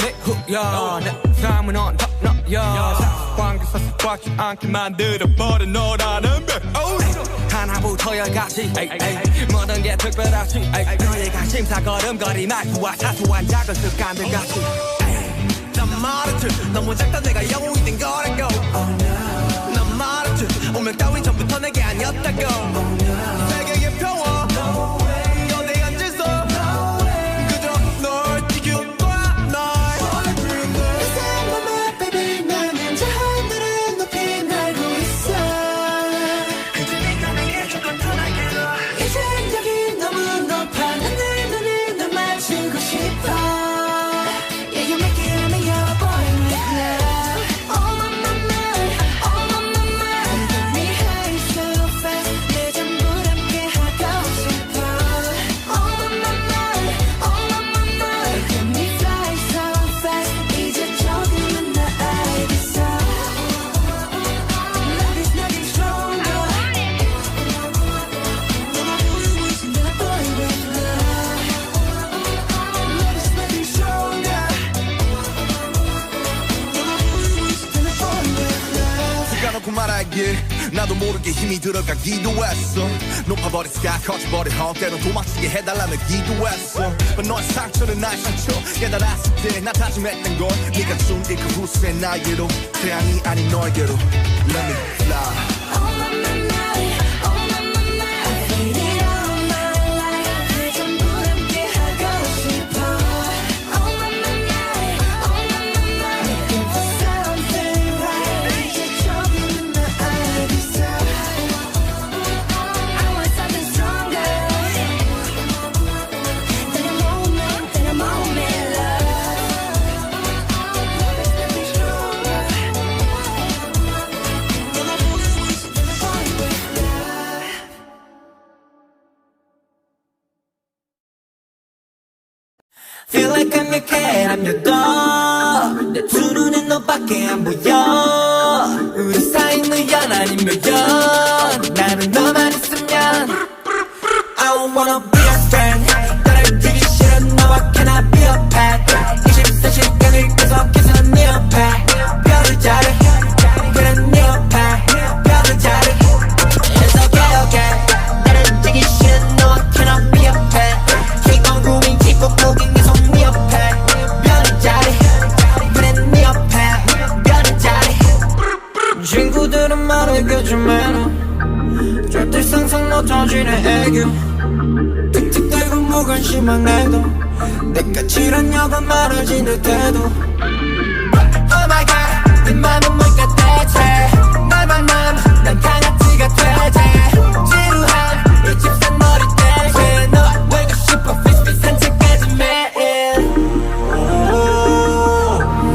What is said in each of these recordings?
내 후야 내 삶은 on top 너야 관계사 꽉지 않게 만들어버린 너라는 배 하나부터 열까지 모든 게 특별하지 너의 관심사 걸음걸이 말투와 사소한 작은 습관들같이 난 말했지 너무 작다 내가 영웅이 된 거라고 난 말했지 운명 따윈 전부터 내게 아니었다고 세계의 평화 너내 앉아서 그저 널 지켜봐 날 이상한 맘 baby 나는 저 하늘을 높이 날고 있어 그저 네가 내게 조금 더 날개로 이제 여기 너무 높아 내 눈이 널 맞추고 싶어 Yeah you make it me your boy right now Oh my mind oh my mind Get me high so fast 내 전부 함께 하고 싶어 Oh my mind oh my mind Get me fly so fast 이제 조금은 나 알겠어 Love is nothing stronger 내 boy with love Love is nothing stronger 내 boy with love 가놓고 말하길 나도 모르게 힘이 들어가기도 했어 높아버린 스카 커져버린 헛 때론 도망치게 해달라며 기도했어 너의 상처는 나의 상처 깨달았을 때 나 다짐했던 건 네가 준 이 그 후세 나에게로 태양이 아닌 너에게로 Let me fly Oh my mind oh my mind I feel it all my life 그 전부 함께 하고 싶어 Oh my mind oh my mind Looking for something right 이제 조금은 나 알겠어 I want something stronger than a moment love Love is nothing stronger Feel like I'm your cat, I'm your dog 내 두 눈엔 너밖에 안 보여 우리 사이는 연 아닌 묘연 나는 너만 있으면 I don't wanna be your friend 너를 주기 싫어 너와 can I be your pet 24시간을 계속해서 네 옆에 별을 자르 그래 네 옆에 별을 자르 It's okay okay 너를 주기 싫어 너와 can I be your pet Keep on grooving keep on moving 계속 네 옆에 별을 자르 그래 네 옆에 별을 자르 친구들은 말해줘 좀 해라 절대 상상 못하지네 애교 틱틱대고 무관심한 내도 내가 싫었냐고 말하지 내 태도 Oh my god 내 맘은 뭘까 대체 날 만나면 난 강아지가 되지 지루한 이 집산 머리 대신 너와 놀고 싶어 피스피 산책까지 매일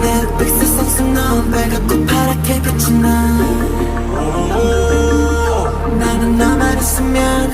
내 백색 속속 넌 빨갛고 파랗게 빛이 나 나는 너만 있으면